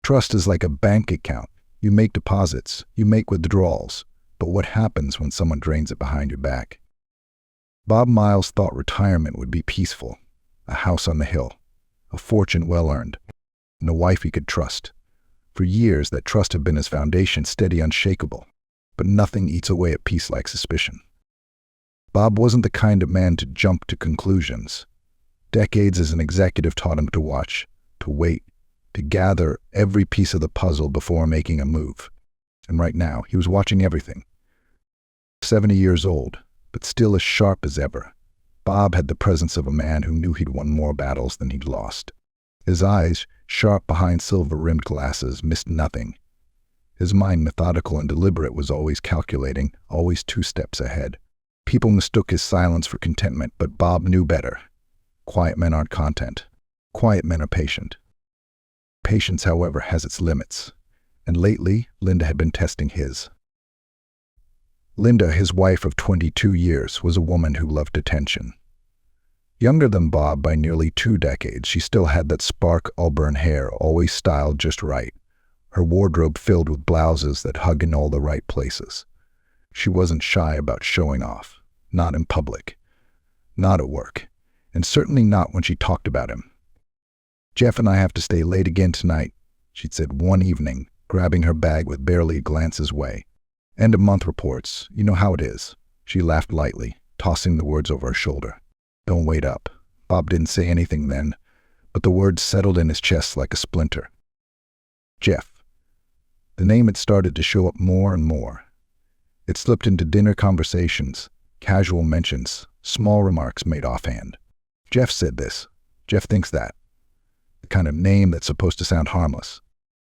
Trust is like a bank account. You make deposits, you make withdrawals, but what happens when someone drains it behind your back? Bob Miles thought retirement would be peaceful, a house on the hill, a fortune well-earned, and a wife he could trust. For years, that trust had been his foundation, steady, unshakable, but nothing eats away at peace like suspicion. Bob wasn't the kind of man to jump to conclusions. Decades as an executive taught him to watch, to wait, to gather every piece of the puzzle before making a move. And right now, he was watching everything. 70 years old, but still as sharp as ever. Bob had the presence of a man who knew he'd won more battles than he'd lost. His eyes, sharp behind silver-rimmed glasses, missed nothing. His mind, methodical and deliberate, was always calculating, always 2 steps ahead. People mistook his silence for contentment, but Bob knew better. Quiet men aren't content. Quiet men are patient. Patience, however, has its limits, and lately, Linda had been testing his. Linda, his wife of 22 years, was a woman who loved attention. Younger than Bob by nearly 2 decades, she still had that spark auburn hair, always styled just right, her wardrobe filled with blouses that hug in all the right places. She wasn't shy about showing off, not in public, not at work, and certainly not when she talked about him. "Jeff and I have to stay late again tonight," she'd said one evening, grabbing her bag with barely a glance his way. "End-of-month reports, you know how it is." She laughed lightly, tossing the words over her shoulder. "Don't wait up." Bob didn't say anything then, but the words settled in his chest like a splinter. Jeff. The name had started to show up more and more. It slipped into dinner conversations, casual mentions, small remarks made offhand. "Jeff said this. Jeff thinks that." The kind of name that's supposed to sound harmless.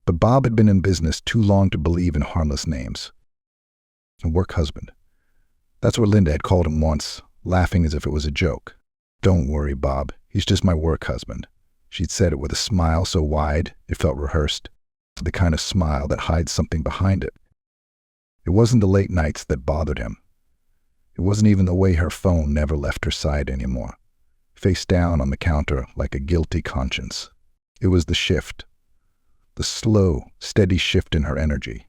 But Bob had been in business too long to believe in harmless names. A work husband. That's what Linda had called him once, laughing as if it was a joke. "Don't worry, Bob. He's just my work husband." She'd said it with a smile so wide it felt rehearsed, the kind of smile that hides something behind it. It wasn't the late nights that bothered him. It wasn't even the way her phone never left her side anymore, face down on the counter like a guilty conscience. It was the shift, the slow, steady shift in her energy.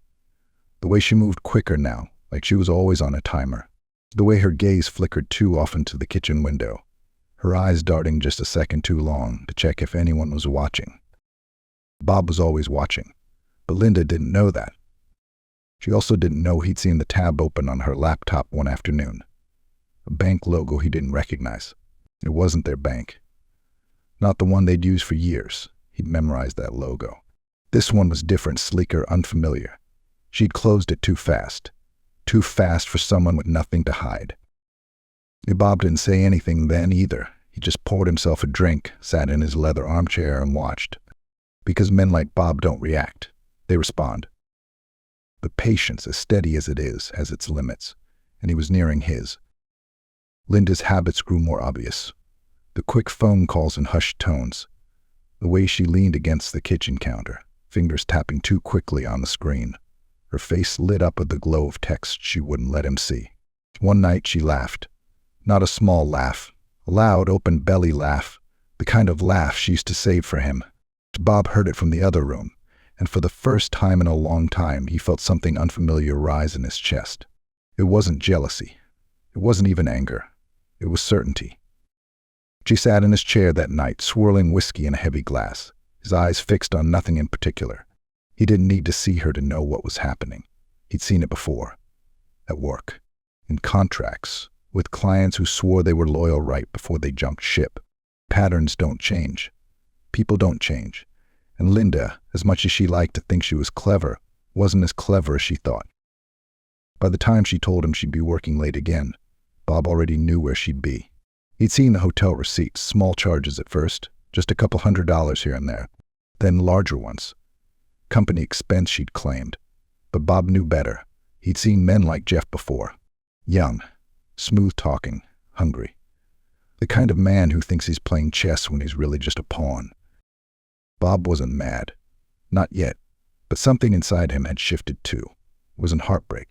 The way she moved quicker now, like she was always on a timer. The way her gaze flickered too often to the kitchen window, her eyes darting just a second too long to check if anyone was watching. Bob was always watching, but Linda didn't know that. She also didn't know he'd seen the tab open on her laptop one afternoon. A bank logo he didn't recognize. It wasn't their bank. Not the one they'd used for years. He'd memorized that logo. This one was different, sleeker, unfamiliar. She'd closed it too fast. Too fast for someone with nothing to hide. Bob didn't say anything then either. He just poured himself a drink, sat in his leather armchair and watched. Because men like Bob don't react. They respond. But patience, as steady as it is, has its limits, and he was nearing his. Linda's habits grew more obvious. The quick phone calls in hushed tones. The way she leaned against the kitchen counter, fingers tapping too quickly on the screen. Her face lit up with the glow of text she wouldn't let him see. One night she laughed. Not a small laugh. A loud, open belly laugh. The kind of laugh she used to save for him. Bob heard it from the other room, and for the first time in a long time he felt something unfamiliar rise in his chest. It wasn't jealousy. It wasn't even anger. It was certainty. She sat in his chair that night, swirling whiskey in a heavy glass, his eyes fixed on nothing in particular. He didn't need to see her to know what was happening. He'd seen it before. At work. In contracts. With clients who swore they were loyal right before they jumped ship. Patterns don't change. People don't change. And Linda, as much as she liked to think she was clever, wasn't as clever as she thought. By the time she told him she'd be working late again, Bob already knew where she'd be. He'd seen the hotel receipts, small charges at first, just a couple $100 here and there, then larger ones. Company expense, she'd claimed. But Bob knew better. He'd seen men like Jeff before. Young, smooth-talking, hungry. The kind of man who thinks he's playing chess when he's really just a pawn. Bob wasn't mad. Not yet. But something inside him had shifted too. It wasn't heartbreak.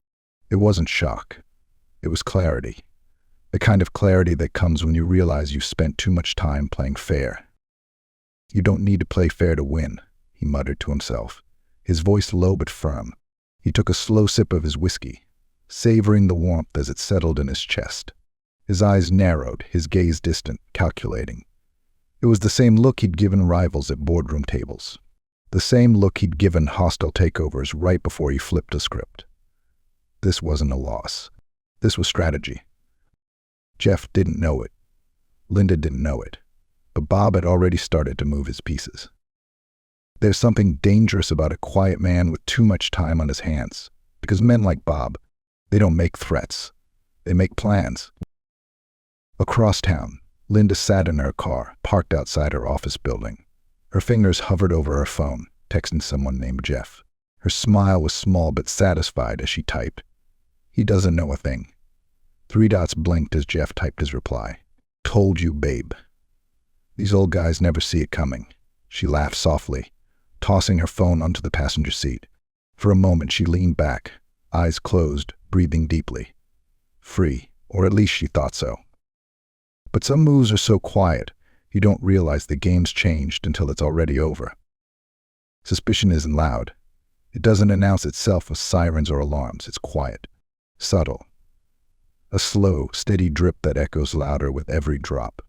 It wasn't shock. It was clarity. The kind of clarity that comes when you realize you've spent too much time playing fair. "You don't need to play fair to win," he muttered to himself. his voice low but firm. He took a slow sip of his whiskey, savoring the warmth as it settled in his chest. His eyes narrowed, his gaze distant, calculating. It was the same look he'd given rivals at boardroom tables. The same look he'd given hostile takeovers right before he flipped a script. This wasn't a loss. This was strategy. Jeff didn't know it. Linda didn't know it. But Bob had already started to move his pieces. There's something dangerous about a quiet man with too much time on his hands. Because men like Bob, they don't make threats. They make plans. Across town, Linda sat in her car, parked outside her office building. Her fingers hovered over her phone, texting someone named Jeff. Her smile was small but satisfied as she typed. He doesn't know a thing. 3 dots blinked as Jeff typed his reply. Told you, babe. These old guys never see it coming. She laughed softly, tossing her phone onto the passenger seat. For a moment she leaned back, eyes closed, breathing deeply. Free, or at least she thought so. But some moves are so quiet, you don't realize the game's changed until it's already over. Suspicion isn't loud. It doesn't announce itself with sirens or alarms. It's quiet, subtle. A slow, steady drip that echoes louder with every drop.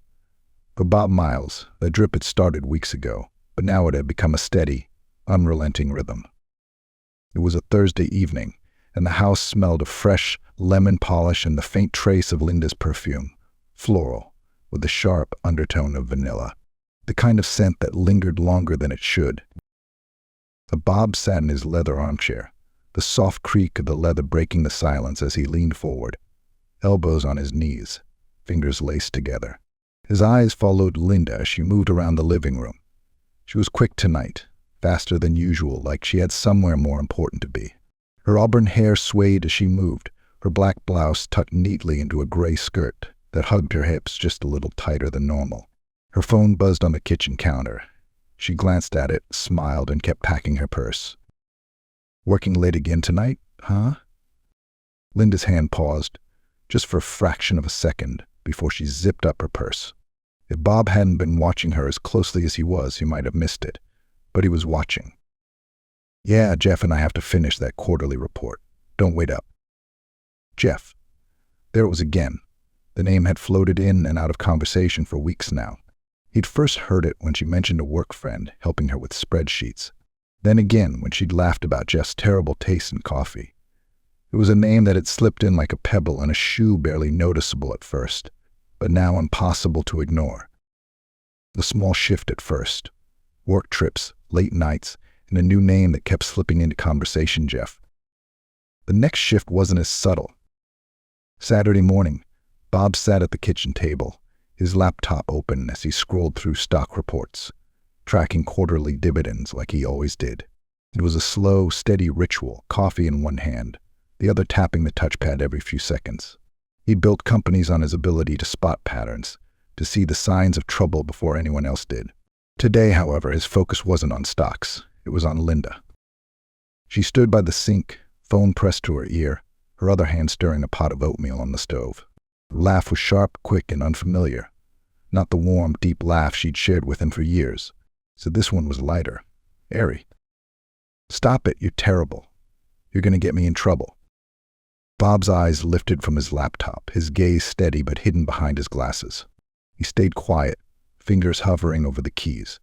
For Bob Miles, that drip had started weeks ago, but now it had become a steady, unrelenting rhythm. It was a Thursday evening, and the house smelled of fresh lemon polish and the faint trace of Linda's perfume, floral, with a sharp undertone of vanilla, the kind of scent that lingered longer than it should. Bob sat in his leather armchair, the soft creak of the leather breaking the silence as he leaned forward, elbows on his knees, fingers laced together. His eyes followed Linda as she moved around the living room. She was quick tonight, faster than usual, like she had somewhere more important to be. Her auburn hair swayed as she moved, her black blouse tucked neatly into a gray skirt that hugged her hips just a little tighter than normal. Her phone buzzed on the kitchen counter. She glanced at it, smiled, and kept packing her purse. Working late again tonight, huh? Linda's hand paused, just for a fraction of a second, before she zipped up her purse. If Bob hadn't been watching her as closely as he was, he might have missed it. But he was watching. Yeah, Jeff and I have to finish that quarterly report. Don't wait up. Jeff. There it was again. The name had floated in and out of conversation for weeks now. He'd first heard it when she mentioned a work friend helping her with spreadsheets. Then again when she'd laughed about Jeff's terrible taste in coffee. It was a name that had slipped in like a pebble in a shoe, barely noticeable at first, but now impossible to ignore. A small shift at first. Work trips, late nights, and a new name that kept slipping into conversation, Jeff. The next shift wasn't as subtle. Saturday morning, Bob sat at the kitchen table, his laptop open as he scrolled through stock reports, tracking quarterly dividends like he always did. It was a slow, steady ritual, coffee in one hand, the other tapping the touchpad every few seconds. He built companies on his ability to spot patterns, to see the signs of trouble before anyone else did. Today, however, his focus wasn't on stocks. It was on Linda. She stood by the sink, phone pressed to her ear, her other hand stirring a pot of oatmeal on the stove. Her laugh was sharp, quick, and unfamiliar. Not the warm, deep laugh she'd shared with him for years. So this one was lighter, airy. Stop it, you're terrible. You're going to get me in trouble. Bob's eyes lifted from his laptop, his gaze steady but hidden behind his glasses. He stayed quiet, fingers hovering over the keys.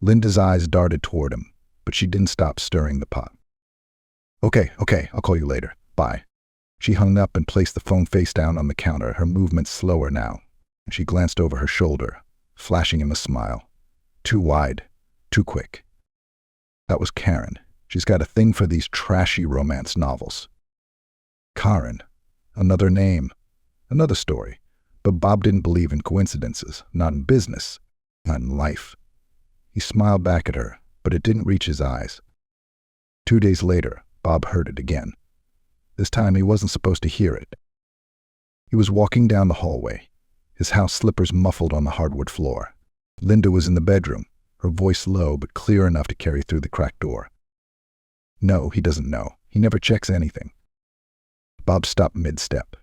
Linda's eyes darted toward him, but she didn't stop stirring the pot. Okay, I'll call you later. Bye. She hung up and placed the phone face down on the counter, her movements slower now. She glanced over her shoulder, flashing him a smile. Too wide, too quick. That was Karen. She's got a thing for these trashy romance novels. Karen. Another name. Another story. But Bob didn't believe in coincidences, not in business, not in life. He smiled back at her, but it didn't reach his eyes. 2 days later, Bob heard it again. This time he wasn't supposed to hear it. He was walking down the hallway, his house slippers muffled on the hardwood floor. Linda was in the bedroom, her voice low but clear enough to carry through the cracked door. No, he doesn't know. He never checks anything. Bob stopped mid-step.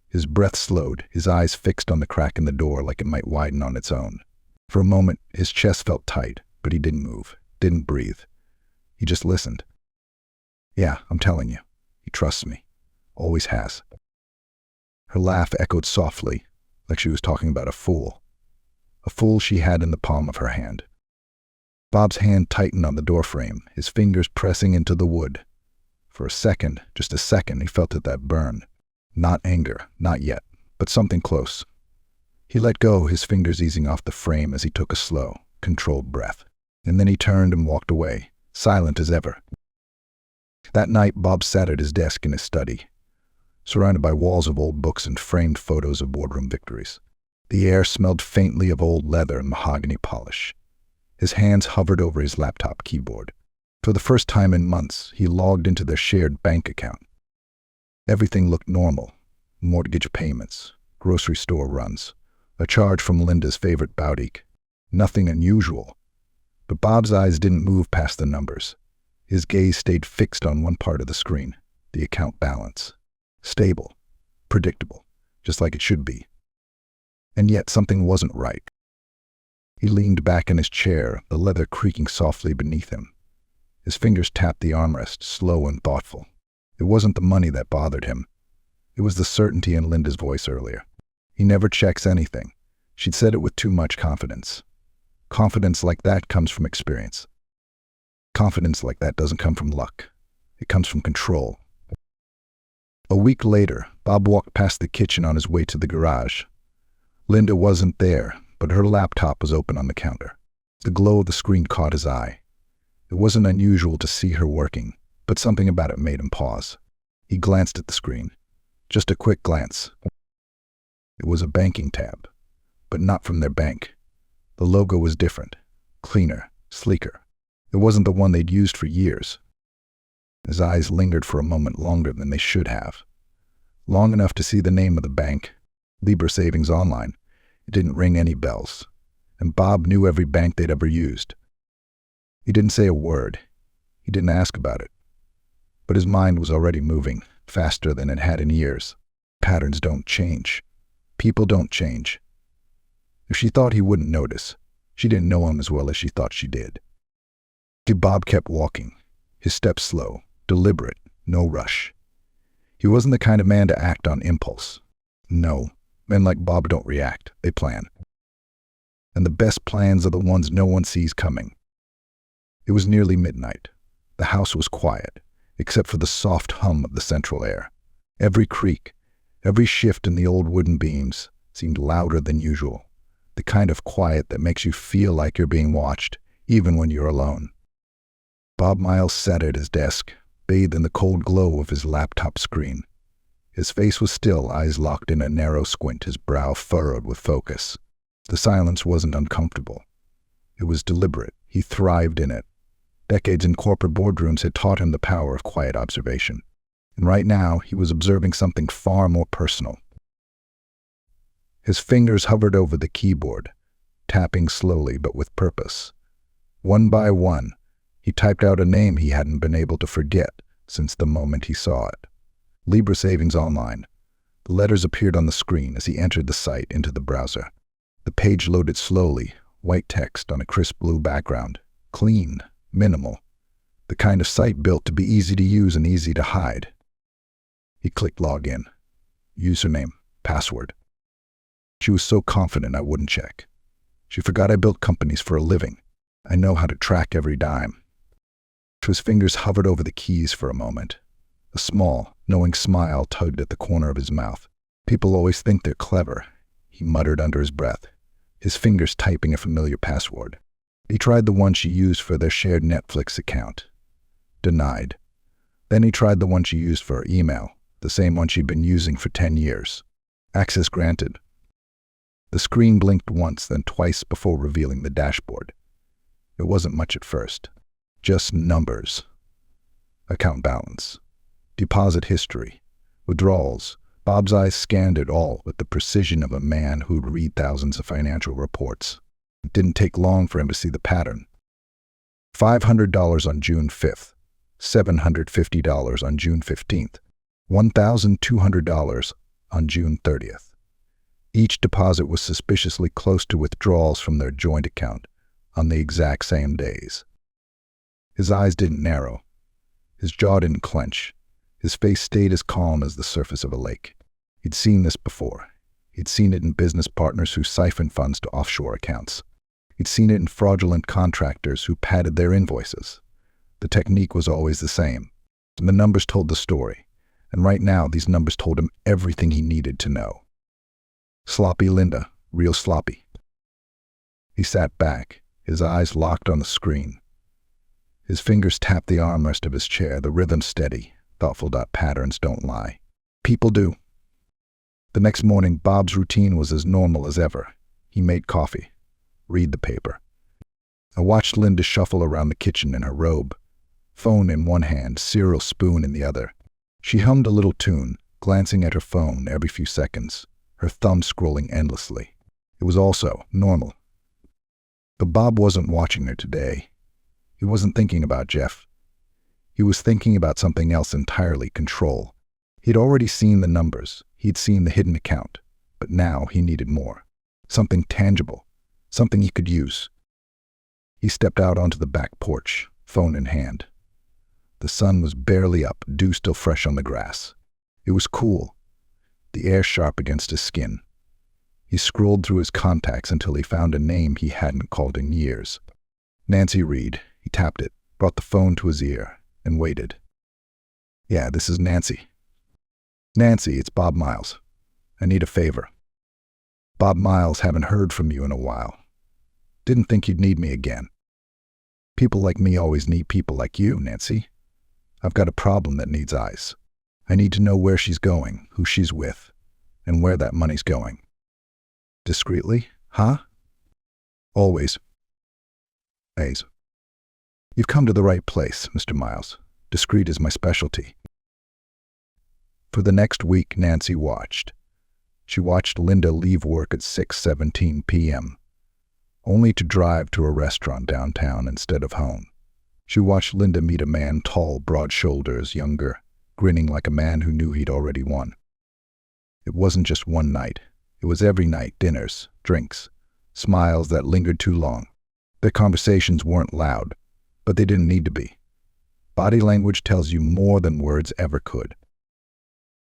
His breath slowed, his eyes fixed on the crack in the door like it might widen on its own. For a moment, his chest felt tight, but he didn't move, didn't breathe. He just listened. Yeah, I'm telling you. He trusts me. Always has. Her laugh echoed softly, like she was talking about a fool. A fool she had in the palm of her hand. Bob's hand tightened on the doorframe, his fingers pressing into the wood. For a second, just a second, he felt that burn. Not anger, not yet, but something close. He let go, his fingers easing off the frame as he took a slow, controlled breath. And then he turned and walked away, silent as ever. That night, Bob sat at his desk in his study, surrounded by walls of old books and framed photos of boardroom victories. The air smelled faintly of old leather and mahogany polish. His hands hovered over his laptop keyboard. For the first time in months, he logged into their shared bank account. Everything looked normal. Mortgage payments, grocery store runs, a charge from Linda's favorite boutique. Nothing unusual. But Bob's eyes didn't move past the numbers. His gaze stayed fixed on one part of the screen, the account balance. Stable, predictable, just like it should be. And yet something wasn't right. He leaned back in his chair, the leather creaking softly beneath him. His fingers tapped the armrest, slow and thoughtful. It wasn't the money that bothered him. It was the certainty in Linda's voice earlier. He never checks anything. She'd said it with too much confidence. Confidence like that comes from experience. Confidence like that doesn't come from luck. It comes from control. A week later, Bob walked past the kitchen on his way to the garage. Linda wasn't there, but her laptop was open on the counter. The glow of the screen caught his eye. It wasn't unusual to see her working, but something about it made him pause. He glanced at the screen. Just a quick glance. It was a banking tab, but not from their bank. The logo was different, cleaner, sleeker. It wasn't the one they'd used for years. His eyes lingered for a moment longer than they should have. Long enough to see the name of the bank, Libra Savings Online. It didn't ring any bells, and Bob knew every bank they'd ever used. He didn't say a word. He didn't ask about it. But his mind was already moving, faster than it had in years. Patterns don't change. People don't change. If she thought he wouldn't notice, she didn't know him as well as she thought she did. Bob kept walking, his steps slow, deliberate, no rush. He wasn't the kind of man to act on impulse. No, men like Bob don't react, they plan. And the best plans are the ones no one sees coming. It was nearly midnight. The house was quiet, except for the soft hum of the central air. Every creak, every shift in the old wooden beams seemed louder than usual, the kind of quiet that makes you feel like you're being watched, even when you're alone. Bob Miles sat at his desk, bathed in the cold glow of his laptop screen. His face was still, eyes locked in a narrow squint, his brow furrowed with focus. The silence wasn't uncomfortable. It was deliberate. He thrived in it. Decades in corporate boardrooms had taught him the power of quiet observation. And right now, he was observing something far more personal. His fingers hovered over the keyboard, tapping slowly but with purpose. One by one, he typed out a name he hadn't been able to forget since the moment he saw it. Libra Savings Online. The letters appeared on the screen as he entered the site into the browser. The page loaded slowly, white text on a crisp blue background. Clean, minimal. The kind of site built to be easy to use and easy to hide. He clicked login. Username, password. She was so confident I wouldn't check. She forgot I built companies for a living. I know how to track every dime. His fingers hovered over the keys for a moment. A small, knowing smile tugged at the corner of his mouth. People always think they're clever, he muttered under his breath, his fingers typing a familiar password. He tried the one she used for their shared Netflix account. Denied. Then he tried the one she used for her email, the same one she'd been using for 10 years. Access granted. The screen blinked once, then twice before revealing the dashboard. It wasn't much at first. Just numbers. Account balance. Deposit history. Withdrawals. Bob's eyes scanned it all with the precision of a man who'd read thousands of financial reports. It didn't take long for him to see the pattern. $500 on June 5th. $750 on June 15th. $1,200 on June 30th. Each deposit was suspiciously close to withdrawals from their joint account on the exact same days. His eyes didn't narrow. His jaw didn't clench. His face stayed as calm as the surface of a lake. He'd seen this before. He'd seen it in business partners who siphoned funds to offshore accounts. He'd seen it in fraudulent contractors who padded their invoices. The technique was always the same. And the numbers told the story. And right now, these numbers told him everything he needed to know. Sloppy Linda, real sloppy. He sat back, his eyes locked on the screen. His fingers tapped the armrest of his chair, the rhythm steady. Thoughtful patterns don't lie. People do. The next morning, Bob's routine was as normal as ever. He made coffee, read the paper. I watched Linda shuffle around the kitchen in her robe, phone in one hand, cereal spoon in the other. She hummed a little tune, glancing at her phone every few seconds, her thumb scrolling endlessly. It was also normal. But Bob wasn't watching her today. He wasn't thinking about Jeff. He was thinking about something else entirely: control. He'd already seen the numbers. He'd seen the hidden account. But now he needed more. Something tangible. Something he could use. He stepped out onto the back porch, phone in hand. The sun was barely up, dew still fresh on the grass. It was cool, the air sharp against his skin. He scrolled through his contacts until he found a name he hadn't called in years. Nancy Reed. He tapped it, brought the phone to his ear, and waited. Yeah, this is Nancy. Nancy, it's Bob Miles. I need a favor. Bob Miles, haven't heard from you in a while. Didn't think you'd need me again. People like me always need people like you, Nancy. I've got a problem that needs eyes. I need to know where she's going, who she's with, and where that money's going. Discreetly, huh? Always. A's. You've come to the right place, Mr. Miles. Discreet is my specialty. For the next week, Nancy watched. She watched Linda leave work at 6:17 p.m., only to drive to a restaurant downtown instead of home. She watched Linda meet a man, tall, broad shoulders, younger, grinning like a man who knew he'd already won. It wasn't just one night. It was every night: dinners, drinks, smiles that lingered too long. Their conversations weren't loud, but they didn't need to be. Body language tells you more than words ever could.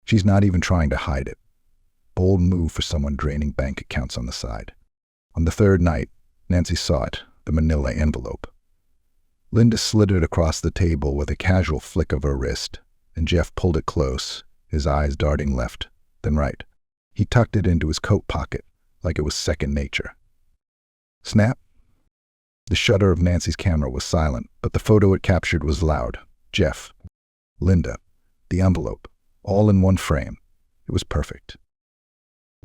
She's not even trying to hide it. Bold move for someone draining bank accounts on the side. On the third night, Nancy saw it, the manila envelope. Linda slid it across the table with a casual flick of her wrist, and Jeff pulled it close, his eyes darting left, then right. He tucked it into his coat pocket, like it was second nature. Snap! The shutter of Nancy's camera was silent, but the photo it captured was loud. Jeff, Linda, the envelope, all in one frame. It was perfect.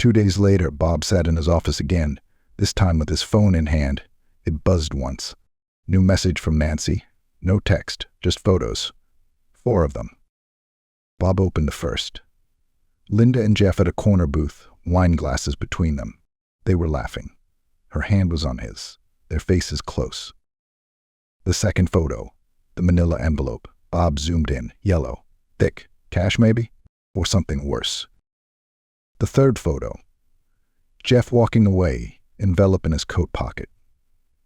2 days later, Bob sat in his office again, this time with his phone in hand. It buzzed once. New message from Nancy. No text, just photos. 4 of them. Bob opened the first. Linda and Jeff at a corner booth, wine glasses between them. They were laughing. Her hand was on his. Their faces close. The second photo, the manila envelope. Bob zoomed in, yellow, thick, cash maybe, or something worse. The third photo, Jeff walking away, envelope in his coat pocket.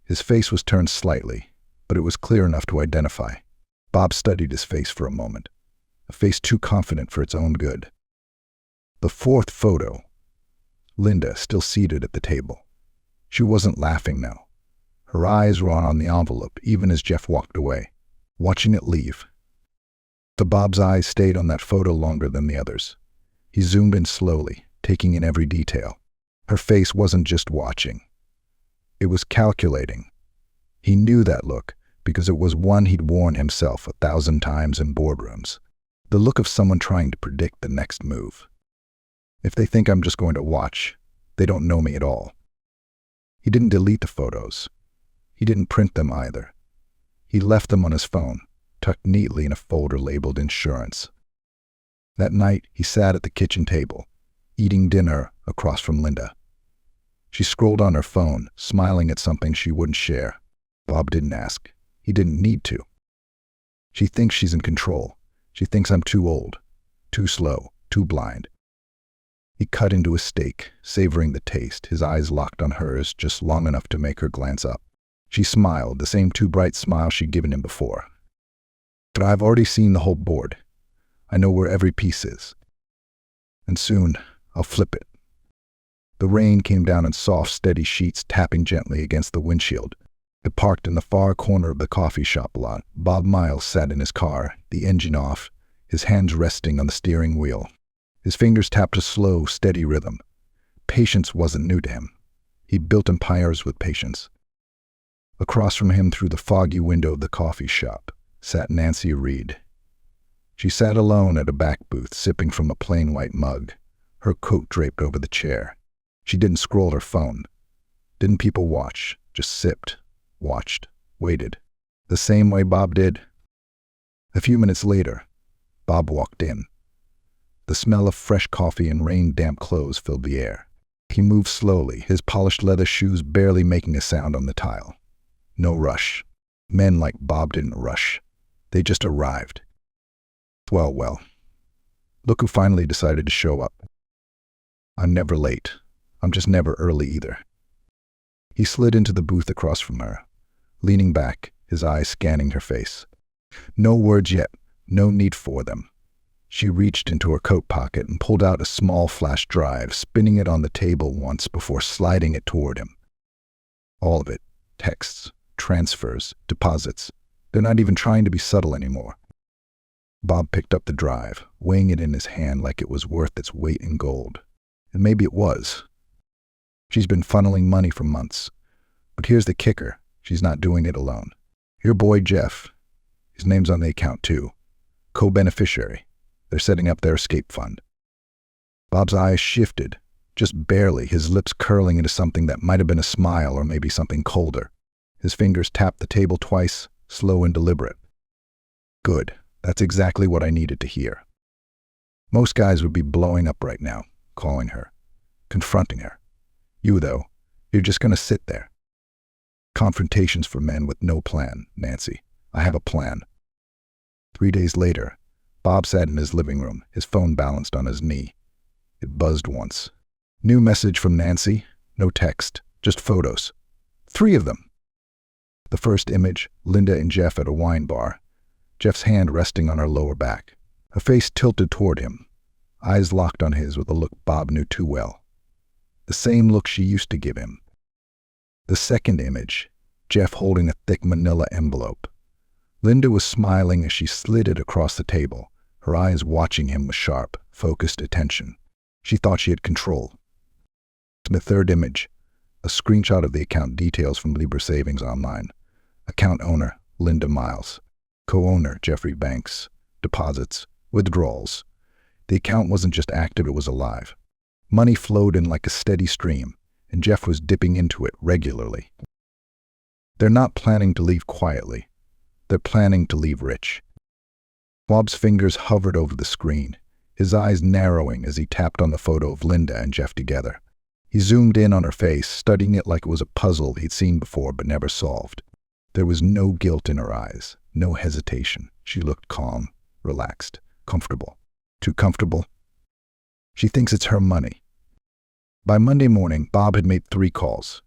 His face was turned slightly, but it was clear enough to identify. Bob studied his face for a moment, a face too confident for its own good. The fourth photo, Linda still seated at the table. She wasn't laughing now. Her eyes were on the envelope even as Jeff walked away, watching it leave. But Bob's eyes stayed on that photo longer than the others. He zoomed in slowly, taking in every detail. Her face wasn't just watching. It was calculating. He knew that look because it was one he'd worn himself 1,000 times in boardrooms. The look of someone trying to predict the next move. If they think I'm just going to watch, they don't know me at all. He didn't delete the photos. He didn't print them either. He left them on his phone, tucked neatly in a folder labeled insurance. That night, he sat at the kitchen table, eating dinner across from Linda. She scrolled on her phone, smiling at something she wouldn't share. Bob didn't ask. He didn't need to. She thinks she's in control. She thinks I'm too old, too slow, too blind. He cut into a steak, savoring the taste, his eyes locked on hers just long enough to make her glance up. She smiled, the same too bright smile she'd given him before, But I've already seen the whole board. I know where every piece is. And soon, I'll flip it. The rain came down in soft, steady sheets, tapping gently against the windshield. It parked in the far corner of the coffee shop lot. Bob Miles sat in his car, the engine off, his hands resting on the steering wheel. His fingers tapped a slow, steady rhythm. Patience wasn't new to him. He built empires with patience. Across from him, through the foggy window of the coffee shop, sat Nancy Reed. She sat alone at a back booth, sipping from a plain white mug, her coat draped over the chair. She didn't scroll her phone. Didn't people watch, just sipped, watched, waited, the same way Bob did. A few minutes later, Bob walked in. The smell of fresh coffee and rain-damp clothes filled the air. He moved slowly, his polished leather shoes barely making a sound on the tile. No rush. Men like Bob didn't rush. They just arrived. Well. Look who finally decided to show up. I'm never late. I'm just never early either. He slid into the booth across from her, leaning back, his eyes scanning her face. No words yet, no need for them. She reached into her coat pocket and pulled out a small flash drive, spinning it on the table once before sliding it toward him. All of it, texts, transfers, deposits. They're not even trying to be subtle anymore. Bob picked up the drive, weighing it in his hand like it was worth its weight in gold. And maybe it was. She's been funneling money for months. But here's the kicker. She's not doing it alone. Your boy Jeff. His name's on the account too. Co-beneficiary. They're setting up their escape fund. Bob's eyes shifted, just barely, his lips curling into something that might have been a smile or maybe something colder. His fingers tapped the table twice, slow and deliberate. Good. That's exactly what I needed to hear. Most guys would be blowing up right now, calling her, confronting her. You, though, you're just going to sit there. Confrontations for men with no plan, Nancy. I have a plan. 3 days later, Bob sat in his living room, his phone balanced on his knee. It buzzed once. New message from Nancy. No text, just photos. 3 of them. The first image, Linda and Jeff at a wine bar. Jeff's hand resting on her lower back. Her face tilted toward him, eyes locked on his with a look Bob knew too well. The same look she used to give him. The second image, Jeff holding a thick manila envelope. Linda was smiling as she slid it across the table, her eyes watching him with sharp, focused attention. She thought she had control. The third image, a screenshot of the account details from Libra Savings Online. Account owner, Linda Miles. Co-owner, Jeffrey Banks. Deposits, withdrawals. The account wasn't just active, it was alive. Money flowed in like a steady stream, and Jeff was dipping into it regularly. They're not planning to leave quietly. They're planning to leave rich. Bob's fingers hovered over the screen, his eyes narrowing as he tapped on the photo of Linda and Jeff together. He zoomed in on her face, studying it like it was a puzzle he'd seen before but never solved. There was no guilt in her eyes, no hesitation. She looked calm, relaxed, comfortable. Too comfortable? She thinks it's her money. By Monday morning, Bob had made 3 calls.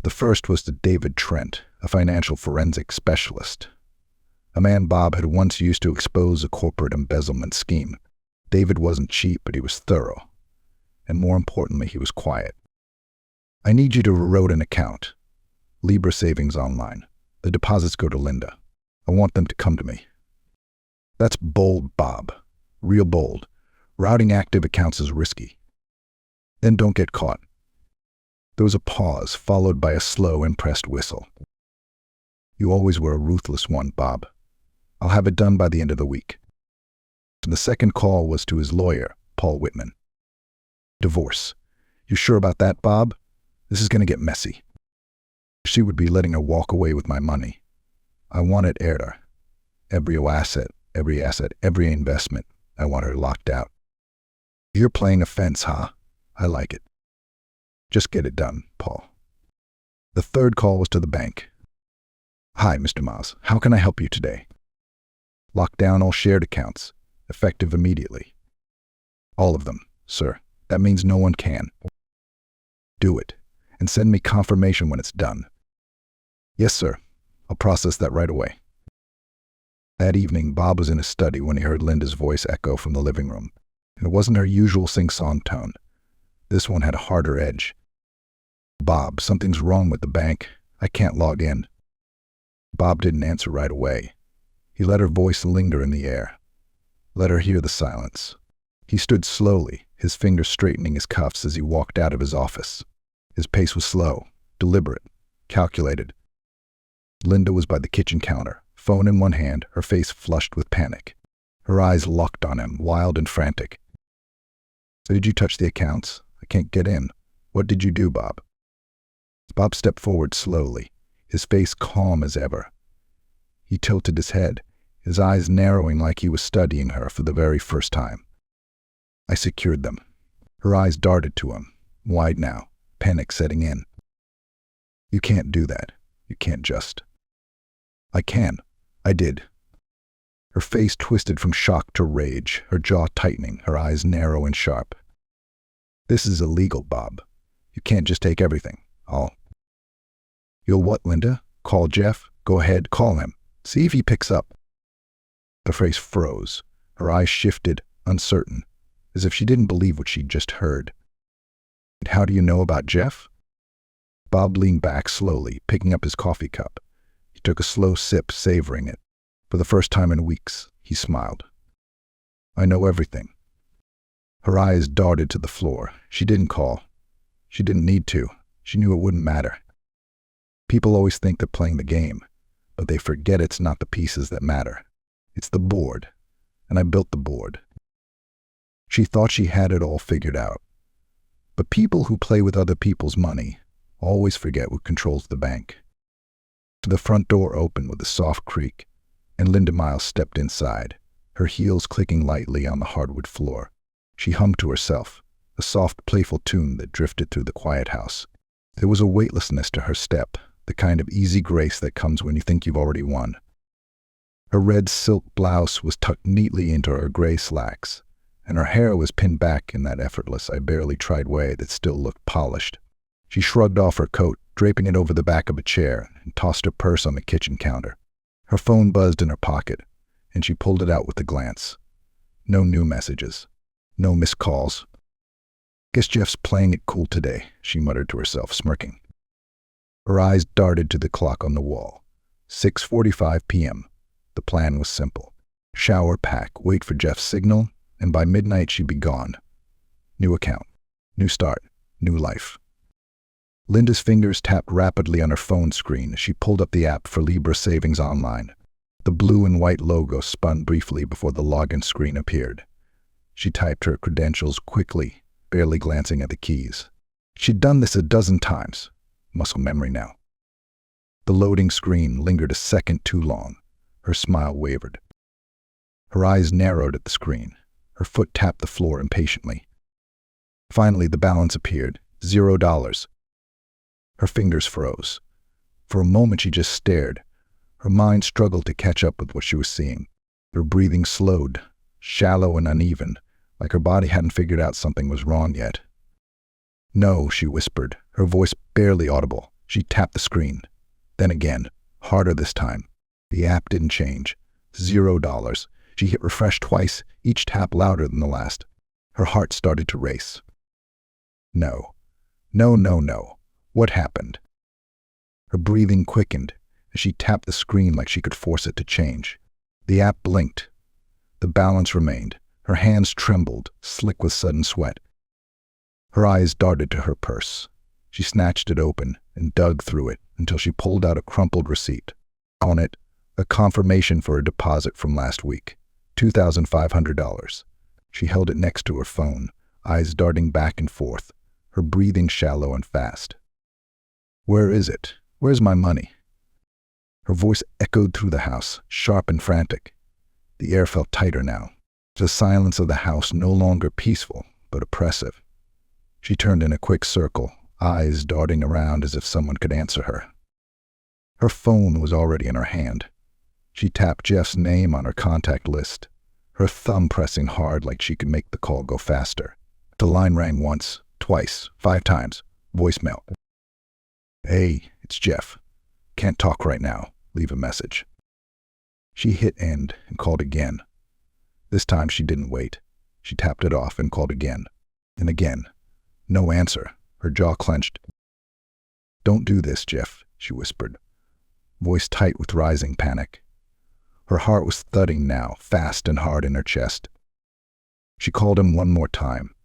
The first was to David Trent, a financial forensic specialist. A man Bob had once used to expose a corporate embezzlement scheme. David wasn't cheap, but he was thorough. And more importantly, he was quiet. I need you to reroute an account. Libra Savings Online. The deposits go to Linda. I want them to come to me. That's bold, Bob. Real bold. Routing active accounts is risky. Then don't get caught. There was a pause, followed by a slow, impressed whistle. You always were a ruthless one, Bob. I'll have it done by the end of the week. And the second call was to his lawyer, Paul Whitman. Divorce. You sure about that, Bob? This is going to get messy. She would be letting her walk away with my money. I want it aired her. Every asset, every investment. I want her locked out. You're playing a fence, huh? I like it. Just get it done, Paul. The third call was to the bank. Hi, Mr. Miles. How can I help you today? Lock down all shared accounts, effective immediately. All of them, sir. That means no one can. Do it, and send me confirmation when it's done. Yes, sir. I'll process that right away. That evening, Bob was in his study when he heard Linda's voice echo from the living room. It wasn't her usual sing-song tone. This one had a harder edge. "Bob, something's wrong with the bank. I can't log in." Bob didn't answer right away. He let her voice linger in the air. Let her hear the silence. He stood slowly, his fingers straightening his cuffs as he walked out of his office. His pace was slow, deliberate, calculated. Linda was by the kitchen counter, phone in one hand, her face flushed with panic. Her eyes locked on him, wild and frantic. "So did you touch the accounts? I can't get in. What did you do, Bob?" Bob stepped forward slowly, his face calm as ever. He tilted his head, his eyes narrowing like he was studying her for the very first time. "I secured them." Her eyes darted to him, wide now, panic setting in. "You can't do that. You can't just." "I can. I did." Her face twisted from shock to rage, her jaw tightening, her eyes narrow and sharp. "This is illegal, Bob. You can't just take everything. You'll what, Linda? Call Jeff? Go ahead, call him. See if he picks up." Her face froze. Her eyes shifted, uncertain, as if she didn't believe what she'd just heard. "And how do you know about Jeff?" Bob leaned back slowly, picking up his coffee cup. He took a slow sip, savoring it. For the first time in weeks, he smiled. "I know everything." Her eyes darted to the floor. She didn't call. She didn't need to. She knew it wouldn't matter. People always think they're playing the game, but they forget it's not the pieces that matter. It's the board. And I built the board. She thought she had it all figured out. But people who play with other people's money always forget what controls the bank. The front door opened with a soft creak, and Linda Miles stepped inside, her heels clicking lightly on the hardwood floor. She hummed to herself, a soft, playful tune that drifted through the quiet house. There was a weightlessness to her step, the kind of easy grace that comes when you think you've already won. Her red silk blouse was tucked neatly into her gray slacks, and her hair was pinned back in that effortless, I barely tried way that still looked polished. She shrugged off her coat, draping it over the back of a chair, and tossed her purse on the kitchen counter. Her phone buzzed in her pocket, and she pulled it out with a glance. No new messages. No missed calls. "Guess Jeff's playing it cool today," she muttered to herself, smirking. Her eyes darted to the clock on the wall. 6:45 p.m. The plan was simple. Shower, pack, wait for Jeff's signal, and by midnight she'd be gone. New account. New start. New life. Linda's fingers tapped rapidly on her phone screen as she pulled up the app for Libra Savings Online. The blue and white logo spun briefly before the login screen appeared. She typed her credentials quickly, barely glancing at the keys. She'd done this a dozen times. Muscle memory now. The loading screen lingered a second too long. Her smile wavered. Her eyes narrowed at the screen. Her foot tapped the floor impatiently. Finally, the balance appeared. $0. Her fingers froze. For a moment, she just stared. Her mind struggled to catch up with what she was seeing. Her breathing slowed, shallow and uneven, like her body hadn't figured out something was wrong yet. "No," she whispered, her voice barely audible. She tapped the screen. Then again, harder this time. The app didn't change. $0. She hit refresh twice, each tap louder than the last. Her heart started to race. No. No, no, no. What happened? Her breathing quickened as she tapped the screen like she could force it to change. The app blinked. The balance remained. Her hands trembled, slick with sudden sweat. Her eyes darted to her purse. She snatched it open and dug through it until she pulled out a crumpled receipt. On it, a confirmation for a deposit from last week, $2,500. She held it next to her phone, eyes darting back and forth, her breathing shallow and fast. "Where is it? Where's my money?" Her voice echoed through the house, sharp and frantic. The air felt tighter now. The silence of the house no longer peaceful, but oppressive. She turned in a quick circle, eyes darting around as if someone could answer her. Her phone was already in her hand. She tapped Jeff's name on her contact list, her thumb pressing hard like she could make the call go faster. The line rang once, twice, 5 times. Voicemail. "Hey, it's Jeff. Can't talk right now. Leave a message." She hit end and called again. This time she didn't wait. She tapped it off and called again. And again. No answer. Her jaw clenched. "Don't do this, Jeff," she whispered, voice tight with rising panic. Her heart was thudding now, fast and hard in her chest. She called him one more time.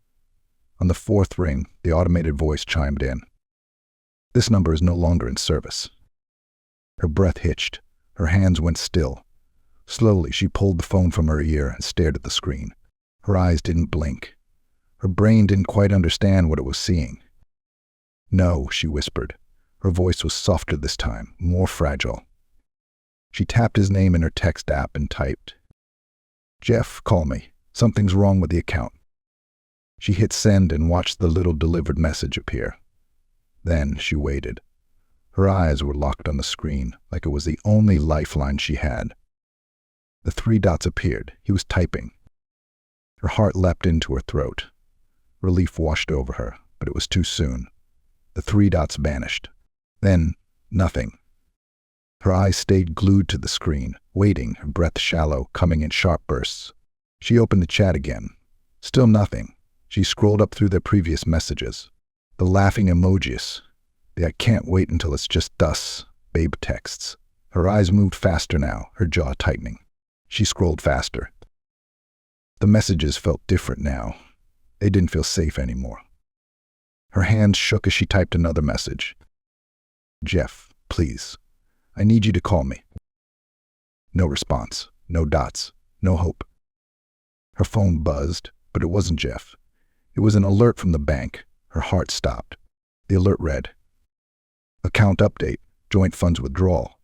On the fourth ring, the automated voice chimed in. "This number is no longer in service." Her breath hitched. Her hands went still. Slowly, she pulled the phone from her ear and stared at the screen. Her eyes didn't blink. Her brain didn't quite understand what it was seeing. "No," she whispered. Her voice was softer this time, more fragile. She tapped his name in her text app and typed, "Jeff, call me. Something's wrong with the account." She hit send and watched the little delivered message appear. Then she waited. Her eyes were locked on the screen, like it was the only lifeline she had. The 3 dots appeared. He was typing. Her heart leapt into her throat. Relief washed over her, but it was too soon. The 3 dots vanished. Then, nothing. Her eyes stayed glued to the screen, waiting, her breath shallow, coming in sharp bursts. She opened the chat again. Still nothing. She scrolled up through their previous messages. The laughing emojis. The "I can't wait until it's just us" babe texts. Her eyes moved faster now, her jaw tightening. She scrolled faster. The messages felt different now. They didn't feel safe anymore. Her hands shook as she typed another message. "Jeff, please. I need you to call me." No response. No dots. No hope. Her phone buzzed, but it wasn't Jeff. It was an alert from the bank. Her heart stopped. The alert read, "Account update. Joint funds withdrawal.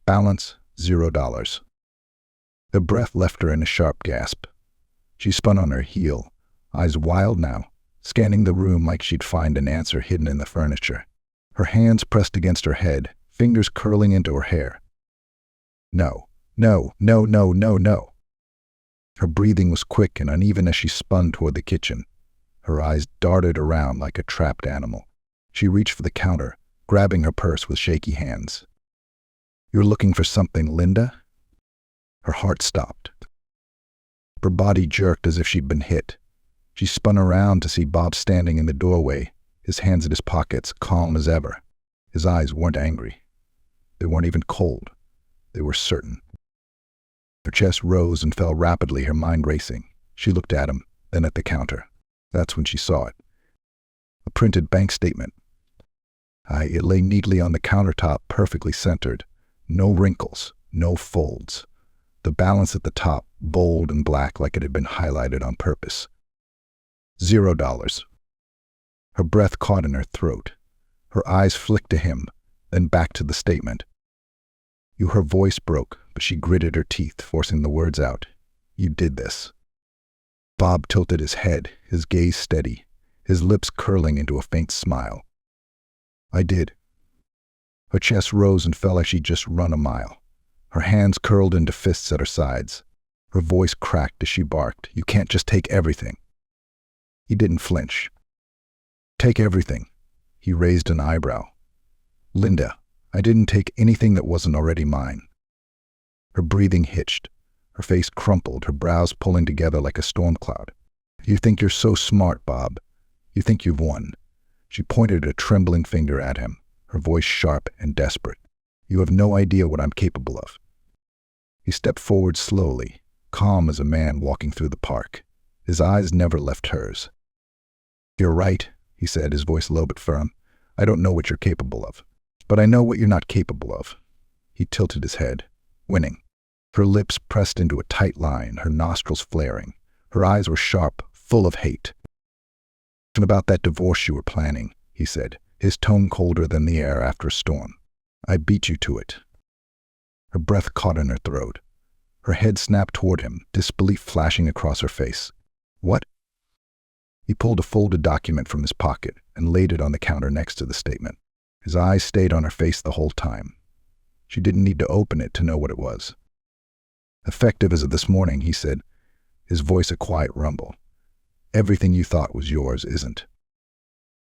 Balance $0." Her breath left her in a sharp gasp. She spun on her heel, eyes wild now, scanning the room like she'd find an answer hidden in the furniture. Her hands pressed against her head, fingers curling into her hair. No, no, no, no, no, no. Her breathing was quick and uneven as she spun toward the kitchen. Her eyes darted around like a trapped animal. She reached for the counter, grabbing her purse with shaky hands. "You're looking for something, Linda?" Her heart stopped. Her body jerked as if she'd been hit. She spun around to see Bob standing in the doorway, his hands in his pockets, calm as ever. His eyes weren't angry. They weren't even cold. They were certain. Her chest rose and fell rapidly, her mind racing. She looked at him, then at the counter. That's when she saw it. A printed bank statement. It lay neatly on the countertop, perfectly centered. No wrinkles, no folds. The balance at the top, bold and black like it had been highlighted on purpose. $0. Her breath caught in her throat. Her eyes flicked to him, then back to the statement. Her voice broke, but she gritted her teeth, forcing the words out. "You did this." Bob tilted his head, his gaze steady, his lips curling into a faint smile. "I did." Her chest rose and fell like she'd just run a mile. Her hands curled into fists at her sides. Her voice cracked as she barked, "You can't just take everything." He didn't flinch. "Take everything." He raised an eyebrow. "Linda, I didn't take anything that wasn't already mine." Her breathing hitched. Her face crumpled, her brows pulling together like a storm cloud. "You think you're so smart, Bob. You think you've won." She pointed a trembling finger at him, her voice sharp and desperate. "You have no idea what I'm capable of." He stepped forward slowly, calm as a man walking through the park. His eyes never left hers. "You're right," he said, his voice low but firm. "I don't know what you're capable of. But I know what you're not capable of." He tilted his head. "Winning." Her lips pressed into a tight line, her nostrils flaring. Her eyes were sharp, full of hate. "About that divorce you were planning," he said, his tone colder than the air after a storm. "I beat you to it." Her breath caught in her throat. Her head snapped toward him, disbelief flashing across her face. "What?" He pulled a folded document from his pocket and laid it on the counter next to the statement. His eyes stayed on her face the whole time. She didn't need to open it to know what it was. "Effective as of this morning," he said, his voice a quiet rumble. "Everything you thought was yours isn't."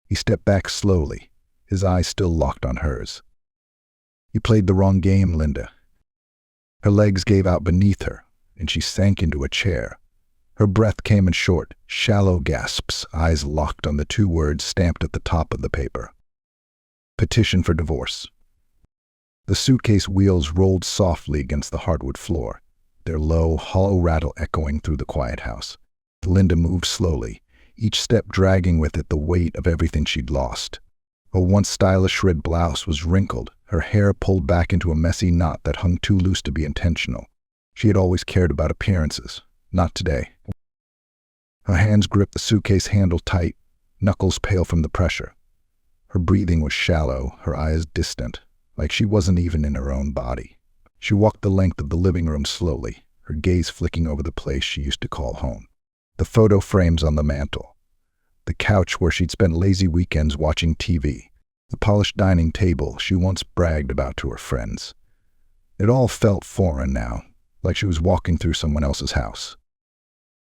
He stepped back slowly, his eyes still locked on hers. "You played the wrong game, Linda." Her legs gave out beneath her, and she sank into a chair. Her breath came in short, shallow gasps, eyes locked on the two words stamped at the top of the paper. Petition for divorce. The suitcase wheels rolled softly against the hardwood floor, their low, hollow rattle echoing through the quiet house. Linda moved slowly, each step dragging with it the weight of everything she'd lost. Her once stylish red blouse was wrinkled, her hair pulled back into a messy knot that hung too loose to be intentional. She had always cared about appearances. Not today. Her hands gripped the suitcase handle tight, knuckles pale from the pressure. Her breathing was shallow, her eyes distant, like she wasn't even in her own body. She walked the length of the living room slowly, her gaze flicking over the place she used to call home. The photo frames on the mantel, the couch where she'd spent lazy weekends watching TV, the polished dining table she once bragged about to her friends. It all felt foreign now, like she was walking through someone else's house.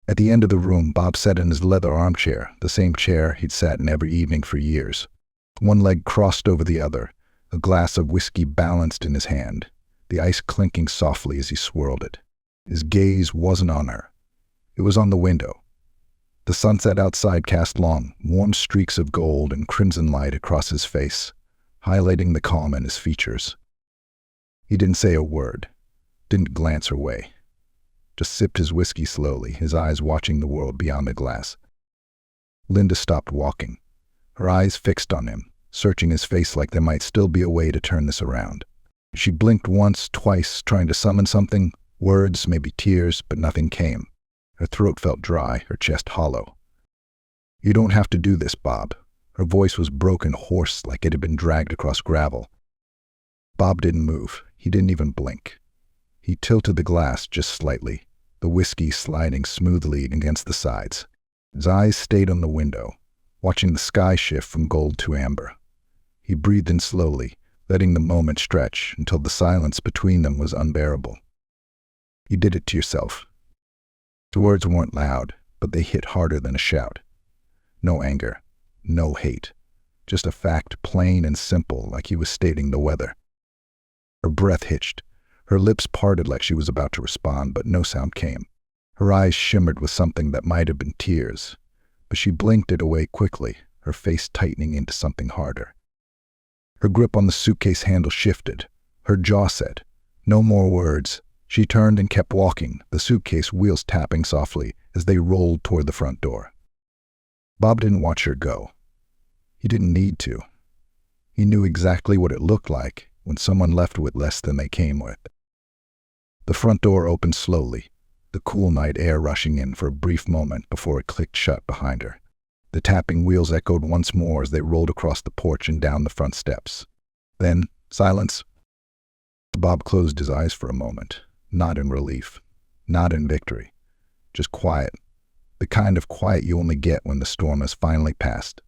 At the end of the room, Bob sat in his leather armchair, the same chair he'd sat in every evening for years. One leg crossed over the other, a glass of whiskey balanced in his hand, the ice clinking softly as he swirled it. His gaze wasn't on her. It was on the window. The sunset outside cast long, warm streaks of gold and crimson light across his face, highlighting the calm in his features. He didn't say a word, didn't glance her way. Just sipped his whiskey slowly, his eyes watching the world beyond the glass. Linda stopped walking, her eyes fixed on him, searching his face like there might still be a way to turn this around. She blinked once, twice, trying to summon something, words, maybe tears, but nothing came. Her throat felt dry, her chest hollow. "You don't have to do this, Bob." Her voice was broken, hoarse, like it had been dragged across gravel. Bob didn't move. He didn't even blink. He tilted the glass just slightly, the whiskey sliding smoothly against the sides. His eyes stayed on the window, watching the sky shift from gold to amber. He breathed in slowly, letting the moment stretch until the silence between them was unbearable. "You did it to yourself." The words weren't loud, but they hit harder than a shout. No anger, no hate, just a fact plain and simple, like he was stating the weather. Her breath hitched. Her lips parted like she was about to respond, but no sound came. Her eyes shimmered with something that might have been tears, but she blinked it away quickly, her face tightening into something harder. Her grip on the suitcase handle shifted. Her jaw set, "No more words." She turned and kept walking, the suitcase wheels tapping softly as they rolled toward the front door. Bob didn't watch her go. He didn't need to. He knew exactly what it looked like when someone left with less than they came with. The front door opened slowly, the cool night air rushing in for a brief moment before it clicked shut behind her. The tapping wheels echoed once more as they rolled across the porch and down the front steps. Then, silence. Bob closed his eyes for a moment, not in relief, not in victory, just quiet, the kind of quiet you only get when the storm has finally passed.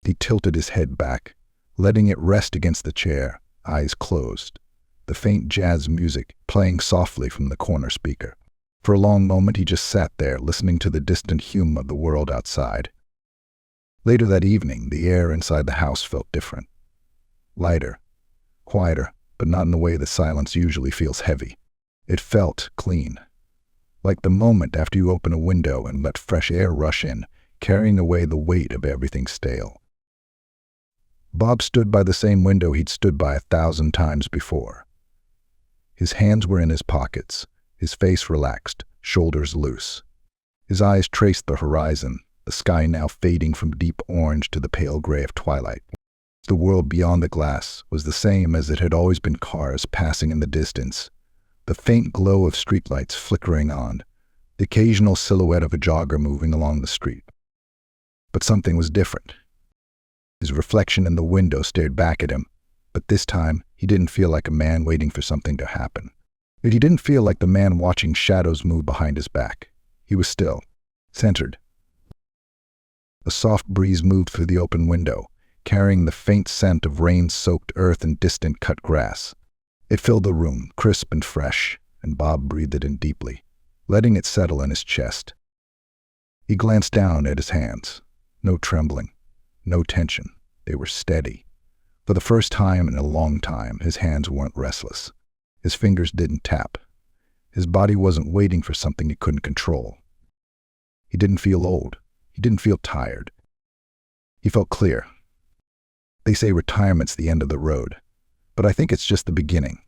He tilted his head back, letting it rest against the chair, eyes closed, the faint jazz music playing softly from the corner speaker. For a long moment he just sat there, listening to the distant hum of the world outside. Later that evening, the air inside the house felt different. Lighter, quieter, but not in the way that silence usually feels heavy. It felt clean, like the moment after you open a window and let fresh air rush in, carrying away the weight of everything stale. Bob stood by the same window he'd stood by 1,000 times before. His hands were in his pockets, his face relaxed, shoulders loose. His eyes traced the horizon, the sky now fading from deep orange to the pale gray of twilight. The world beyond the glass was the same as it had always been, cars passing in the distance, the faint glow of streetlights flickering on, the occasional silhouette of a jogger moving along the street. But something was different. His reflection in the window stared back at him, but this time he didn't feel like a man waiting for something to happen. He didn't feel like the man watching shadows move behind his back. He was still, centered. A soft breeze moved through the open window, carrying the faint scent of rain-soaked earth and distant cut grass. It filled the room, crisp and fresh, and Bob breathed it in deeply, letting it settle in his chest. He glanced down at his hands. No trembling, no tension. They were steady. For the first time in a long time, his hands weren't restless. His fingers didn't tap. His body wasn't waiting for something he couldn't control. He didn't feel old. He didn't feel tired. He felt clear. They say retirement's the end of the road, but I think it's just the beginning.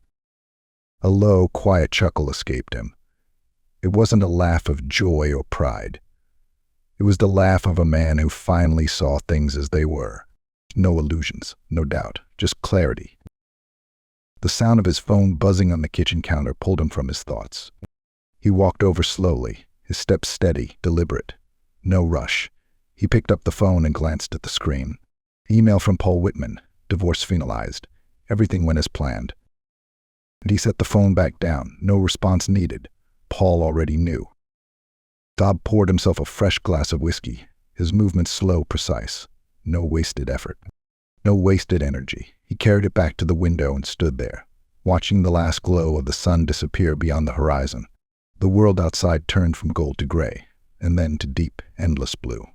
A low, quiet chuckle escaped him. It wasn't a laugh of joy or pride. It was the laugh of a man who finally saw things as they were. No illusions, no doubt, just clarity. The sound of his phone buzzing on the kitchen counter pulled him from his thoughts. He walked over slowly, his steps steady, deliberate. No rush. He picked up the phone and glanced at the screen. Email from Paul Whitman, divorce finalized. Everything went as planned. And he set the phone back down, no response needed. Paul already knew. Bob poured himself a fresh glass of whiskey, his movements slow, precise. No wasted effort. No wasted energy. He carried it back to the window and stood there, watching the last glow of the sun disappear beyond the horizon. The world outside turned from gold to gray, and then to deep, endless blue.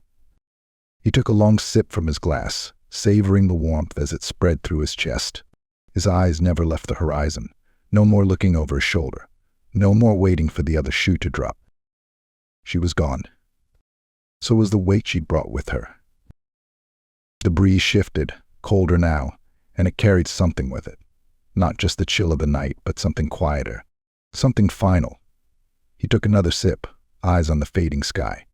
He took a long sip from his glass, savoring the warmth as it spread through his chest. His eyes never left the horizon, no more looking over his shoulder, no more waiting for the other shoe to drop. She was gone. So was the weight she'd brought with her. The breeze shifted, colder now, and it carried something with it. Not just the chill of the night, but something quieter, something final. He took another sip, eyes on the fading sky.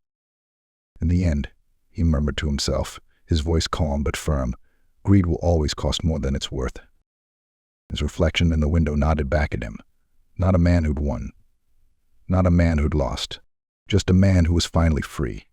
In the end, he murmured to himself, his voice calm but firm, greed will always cost more than it's worth. His reflection in the window nodded back at him. Not a man who'd won. Not a man who'd lost. Just a man who was finally free.